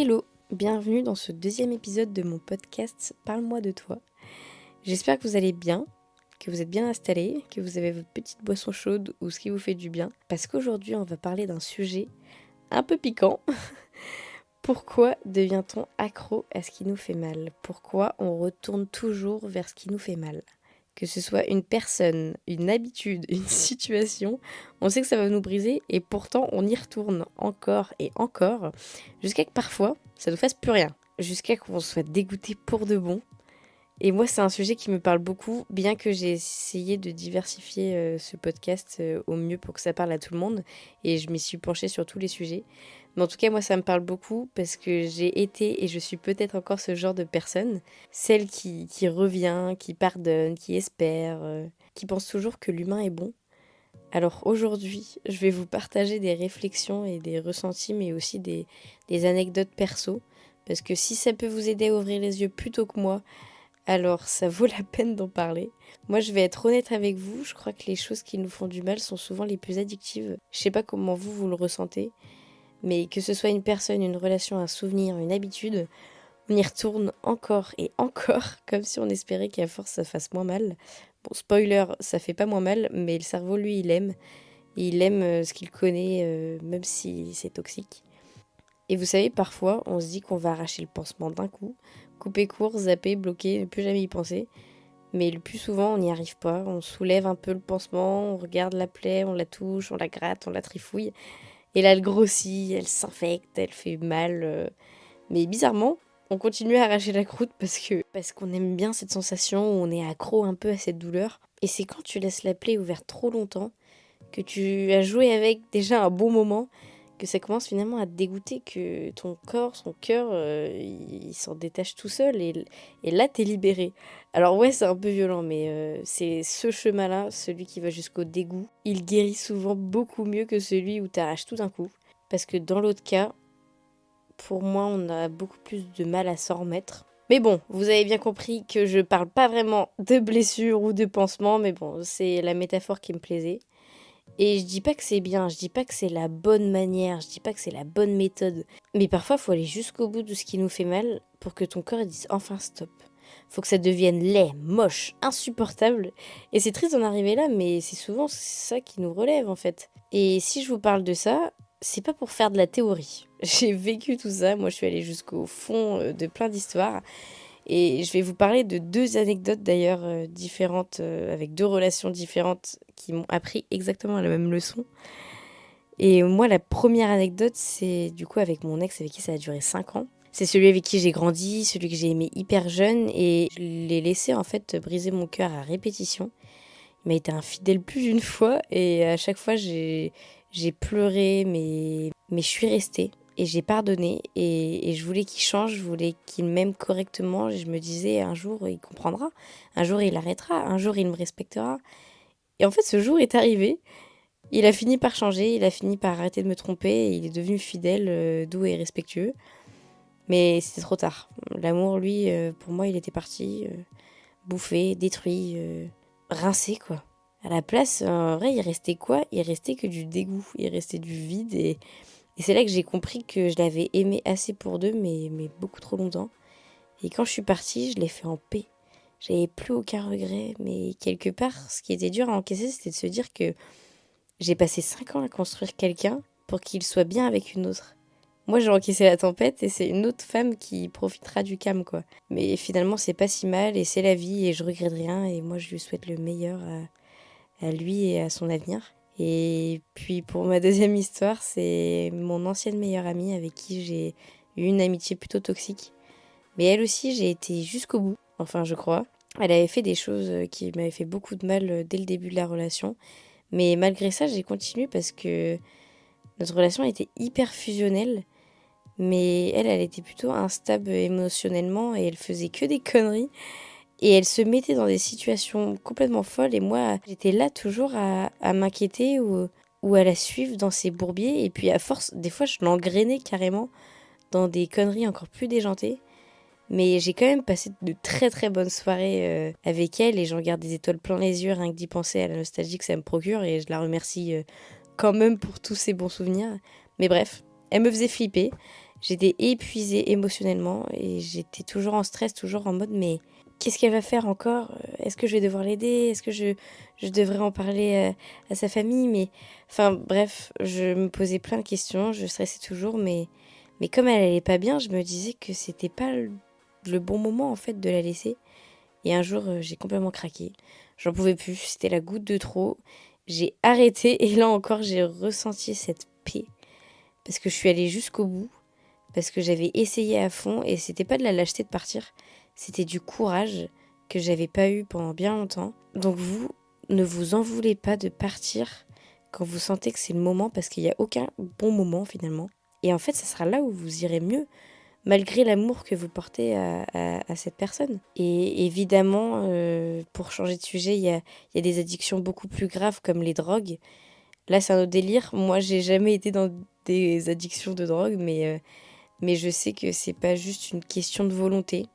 Hello, bienvenue dans ce deuxième épisode de mon podcast Parle-moi de toi. J'espère que vous allez bien, que vous êtes bien installés, que vous avez votre petite boisson chaude ou ce qui vous fait du bien. Parce qu'aujourd'hui on va parler d'un sujet un peu piquant. Pourquoi devient-on accro à ce qui nous fait mal ? Pourquoi on retourne toujours vers ce qui nous fait mal ? Que ce soit une personne, une habitude, une situation, on sait que ça va nous briser et pourtant on y retourne encore et encore jusqu'à que parfois ça nous fasse plus rien, jusqu'à qu'on soit dégoûté pour de bon. Et moi c'est un sujet qui me parle beaucoup, bien que j'ai essayé de diversifier ce podcast au mieux pour que ça parle à tout le monde et je m'y suis penchée sur tous les sujets. Mais en tout cas moi ça me parle beaucoup parce que j'ai été et je suis peut-être encore ce genre de personne, celle qui revient, qui pardonne, qui espère, qui pense toujours que l'humain est bon. Alors aujourd'hui, je vais vous partager des réflexions et des ressentis, mais aussi des anecdotes perso, parce que si ça peut vous aider à ouvrir les yeux plutôt que moi, alors ça vaut la peine d'en parler. Moi je vais être honnête avec vous, je crois que les choses qui nous font du mal sont souvent les plus addictives. Je sais pas comment vous le ressentez, mais que ce soit une personne, une relation, un souvenir, une habitude, on y retourne encore et encore, comme si on espérait qu'à force ça fasse moins mal. Bon, spoiler, ça fait pas moins mal, mais le cerveau, lui, il aime. Il aime ce qu'il connaît, même si c'est toxique. Et vous savez, parfois, on se dit qu'on va arracher le pansement d'un coup, couper court, zapper, bloquer, ne plus jamais y penser. Mais le plus souvent, on n'y arrive pas. On soulève un peu le pansement, on regarde la plaie, on la touche, on la gratte, on la trifouille. Et là, elle grossit, elle s'infecte, elle fait mal. Mais bizarrement, on continue à arracher la croûte parce qu'on aime bien cette sensation où on est accro un peu à cette douleur. Et c'est quand tu laisses la plaie ouverte trop longtemps, que tu as joué avec déjà un bon moment, que ça commence finalement à te dégoûter, que ton corps, son cœur, il s'en détache tout seul et là t'es libéré. Alors ouais, c'est un peu violent, mais c'est ce chemin-là, celui qui va jusqu'au dégoût. Il guérit souvent beaucoup mieux que celui où t'arraches tout d'un coup. Parce que dans l'autre cas, pour moi, on a beaucoup plus de mal à s'en remettre. Mais bon, vous avez bien compris que je parle pas vraiment de blessures ou de pansements, mais bon, c'est la métaphore qui me plaisait. Et je dis pas que c'est bien, je dis pas que c'est la bonne manière, je dis pas que c'est la bonne méthode. Mais parfois, faut aller jusqu'au bout de ce qui nous fait mal pour que ton corps dise enfin stop. Faut que ça devienne laid, moche, insupportable. Et c'est triste d'en arriver là, mais c'est souvent ça qui nous relève en fait. Et si je vous parle de ça, c'est pas pour faire de la théorie. J'ai vécu tout ça, moi je suis allée jusqu'au fond de plein d'histoires. Et je vais vous parler de deux anecdotes d'ailleurs différentes, avec deux relations différentes qui m'ont appris exactement la même leçon. Et moi, la première anecdote, c'est du coup avec mon ex avec qui ça a duré 5 ans. C'est celui avec qui j'ai grandi, celui que j'ai aimé hyper jeune et je l'ai laissé en fait briser mon cœur à répétition. Il m'a été infidèle plus d'une fois et à chaque fois j'ai pleuré mais je suis restée et j'ai pardonné et je voulais qu'il change, je voulais qu'il m'aime correctement. Et je me disais un jour il comprendra, un jour il arrêtera, un jour il me respectera. Et en fait ce jour est arrivé. Il a fini par changer, il a fini par arrêter de me tromper et il est devenu fidèle, doux et respectueux. Mais c'était trop tard. L'amour, lui, pour moi, il était parti, bouffé, détruit, rincé, quoi. À la place, en vrai, il restait quoi ? Il restait que du dégoût, il restait du vide. Et c'est là que j'ai compris que je l'avais aimé assez pour deux, mais beaucoup trop longtemps. Et quand je suis partie, je l'ai fait en paix. J'avais plus aucun regret, mais quelque part, ce qui était dur à encaisser, c'était de se dire que j'ai passé 5 ans à construire quelqu'un pour qu'il soit bien avec une autre. Moi, j'ai encaissé la tempête et c'est une autre femme qui profitera du calme, quoi. Mais finalement, c'est pas si mal et c'est la vie et je regrette rien et moi, je lui souhaite le meilleur à lui et à son avenir. Et puis, pour ma deuxième histoire, c'est mon ancienne meilleure amie avec qui j'ai eu une amitié plutôt toxique. Mais elle aussi, j'ai été jusqu'au bout, enfin, je crois. Elle avait fait des choses qui m'avaient fait beaucoup de mal dès le début de la relation. Mais malgré ça, j'ai continué parce que notre relation était hyper fusionnelle. Mais elle était plutôt instable émotionnellement et elle faisait que des conneries. Et elle se mettait dans des situations complètement folles. Et moi, j'étais là toujours à m'inquiéter ou à la suivre dans ses bourbiers. Et puis à force, des fois, je l'engrainais carrément dans des conneries encore plus déjantées. Mais j'ai quand même passé de très très bonnes soirées avec elle. Et j'en garde des étoiles plein les yeux rien que d'y penser à la nostalgie que ça me procure. Et je la remercie quand même pour tous ces bons souvenirs. Mais bref, elle me faisait flipper. J'étais épuisée émotionnellement et j'étais toujours en stress, toujours en mode mais qu'est-ce qu'elle va faire encore? Est-ce que je vais devoir l'aider? Est-ce que je devrais en parler à sa famille? Mais enfin bref, je me posais plein de questions, je stressais toujours, mais comme elle allait pas bien, je me disais que c'était pas le bon moment en fait de la laisser. Et un jour, j'ai complètement craqué. J'en pouvais plus, c'était la goutte de trop. J'ai arrêté et là encore, j'ai ressenti cette paix parce que je suis allée jusqu'au bout, parce que j'avais essayé à fond et c'était pas de la lâcheté de partir, c'était du courage que j'avais pas eu pendant bien longtemps. Donc vous, ne vous en voulez pas de partir quand vous sentez que c'est le moment parce qu'il n'y a aucun bon moment finalement. Et en fait, ça sera là où vous irez mieux malgré l'amour que vous portez à cette personne. Et évidemment, pour changer de sujet, il y a des addictions beaucoup plus graves comme les drogues. Là, c'est un autre délire. Moi, j'ai jamais été dans des addictions de drogue, mais je sais que c'est pas juste une question de volonté,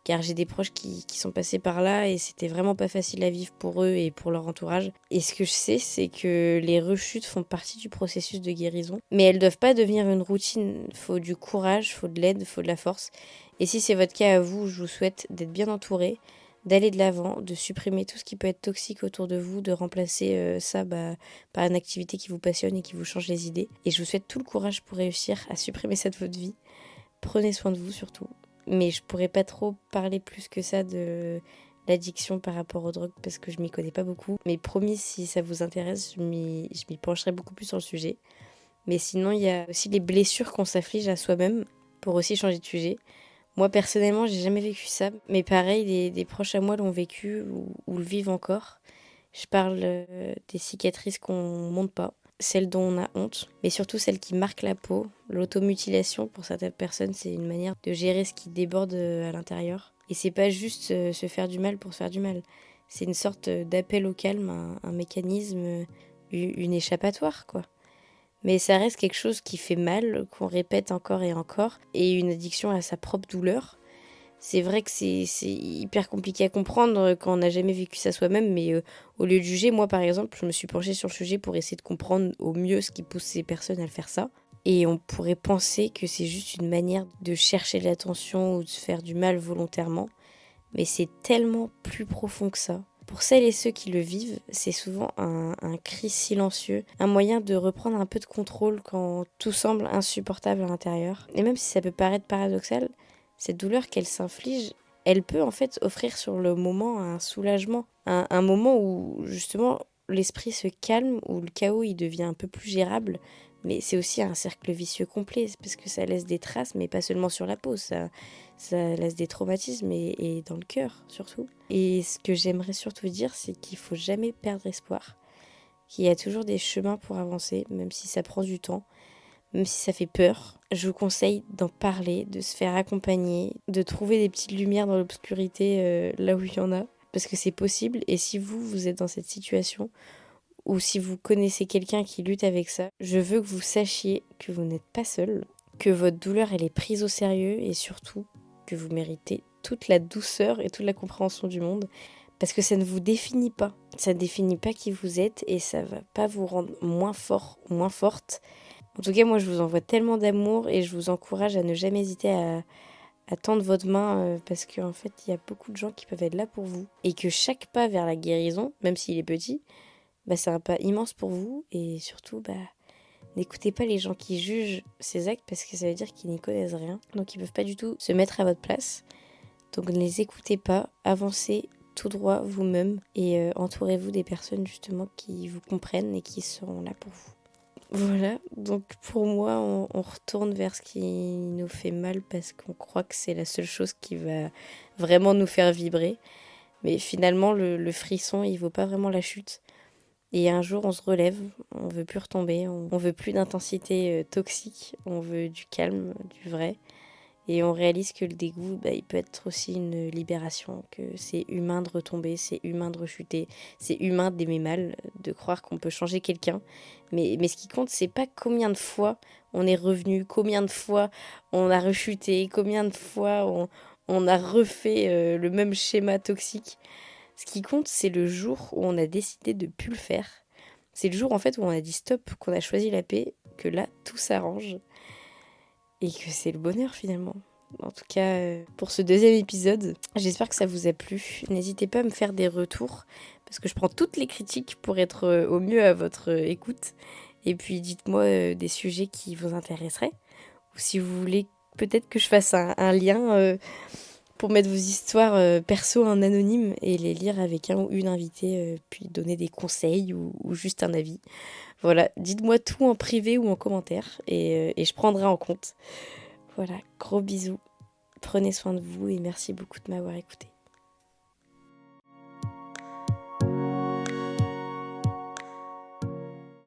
car j'ai des proches qui sont passés par là et c'était vraiment pas facile à vivre pour eux et pour leur entourage. Et ce que je sais, c'est que les rechutes font partie du processus de guérison, mais elles doivent pas devenir une routine. Faut du courage, faut de l'aide, faut de la force. Et si c'est votre cas à vous, je vous souhaite d'être bien entouré, d'aller de l'avant, de supprimer tout ce qui peut être toxique autour de vous, de remplacer ça par une activité qui vous passionne et qui vous change les idées. Et je vous souhaite tout le courage pour réussir à supprimer ça de votre vie. Prenez soin de vous surtout. Mais je pourrais pas trop parler plus que ça de l'addiction par rapport aux drogues parce que je m'y connais pas beaucoup. Mais promis, si ça vous intéresse, je m'y pencherai beaucoup plus sur le sujet. Mais sinon, il y a aussi les blessures qu'on s'afflige à soi-même pour aussi changer de sujet. Moi, personnellement, j'ai jamais vécu ça. Mais pareil, des proches à moi l'ont vécu ou le vivent encore. Je parle des cicatrices qu'on monte pas, celles dont on a honte, mais surtout celles qui marquent la peau. L'automutilation, pour certaines personnes, c'est une manière de gérer ce qui déborde à l'intérieur. Et c'est pas juste se faire du mal pour se faire du mal. C'est une sorte d'appel au calme, un mécanisme, une échappatoire, quoi. Mais ça reste quelque chose qui fait mal, qu'on répète encore et encore, et une addiction à sa propre douleur. C'est vrai que c'est hyper compliqué à comprendre quand on n'a jamais vécu ça soi-même, mais au lieu de juger, moi par exemple, je me suis penchée sur le sujet pour essayer de comprendre au mieux ce qui pousse ces personnes à le faire ça. Et on pourrait penser que c'est juste une manière de chercher l'attention ou de se faire du mal volontairement, mais c'est tellement plus profond que ça. Pour celles et ceux qui le vivent, c'est souvent un cri silencieux, un moyen de reprendre un peu de contrôle quand tout semble insupportable à l'intérieur. Et même si ça peut paraître paradoxal, cette douleur qu'elle s'inflige, elle peut en fait offrir sur le moment un soulagement, un moment où justement l'esprit se calme, où le chaos il devient un peu plus gérable. Mais c'est aussi un cercle vicieux complet, parce que ça laisse des traces, mais pas seulement sur la peau, ça laisse des traumatismes et dans le cœur surtout. Et ce que j'aimerais surtout dire, c'est qu'il faut jamais perdre espoir, qu'il y a toujours des chemins pour avancer, même si ça prend du temps, même si ça fait peur. Je vous conseille d'en parler, de se faire accompagner, de trouver des petites lumières dans l'obscurité là où il y en a, parce que c'est possible. Et si vous êtes dans cette situation, ou si vous connaissez quelqu'un qui lutte avec ça, je veux que vous sachiez que vous n'êtes pas seul, que votre douleur elle est prise au sérieux et surtout que vous méritez toute la douceur et toute la compréhension du monde parce que ça ne vous définit pas. Ça ne définit pas qui vous êtes et ça va pas vous rendre moins fort ou moins forte. En tout cas, moi je vous envoie tellement d'amour et je vous encourage à ne jamais hésiter à tendre votre main parce qu'en fait, il y a beaucoup de gens qui peuvent être là pour vous et que chaque pas vers la guérison, même s'il est petit, c'est un pas immense pour vous et surtout, n'écoutez pas les gens qui jugent ces actes parce que ça veut dire qu'ils n'y connaissent rien. Donc ils peuvent pas du tout se mettre à votre place. Donc ne les écoutez pas, avancez tout droit vous-même et entourez-vous des personnes justement qui vous comprennent et qui seront là pour vous. Voilà, donc pour moi, on retourne vers ce qui nous fait mal parce qu'on croit que c'est la seule chose qui va vraiment nous faire vibrer. Mais finalement, le frisson, il vaut pas vraiment la chute. Et un jour, on se relève, on veut plus retomber, on veut plus d'intensité toxique, on veut du calme, du vrai. Et on réalise que le dégoût, il peut être aussi une libération, que c'est humain de retomber, c'est humain de rechuter, c'est humain d'aimer mal, de croire qu'on peut changer quelqu'un. Mais ce qui compte, c'est pas combien de fois on est revenu, combien de fois on a rechuté, combien de fois on a refait le même schéma toxique. Ce qui compte, c'est le jour où on a décidé de plus le faire. C'est le jour en fait où on a dit stop, qu'on a choisi la paix, que là, tout s'arrange. et que c'est le bonheur finalement. En tout cas, pour ce deuxième épisode, j'espère que ça vous a plu. N'hésitez pas à me faire des retours, parce que je prends toutes les critiques pour être au mieux à votre écoute. Et puis dites-moi des sujets qui vous intéresseraient, ou si vous voulez peut-être que je fasse un lien pour mettre vos histoires perso en anonyme et les lire avec un ou une invitée, puis donner des conseils ou juste un avis. Voilà, dites-moi tout en privé ou en commentaire et je prendrai en compte. Voilà, gros bisous, prenez soin de vous et merci beaucoup de m'avoir écouté.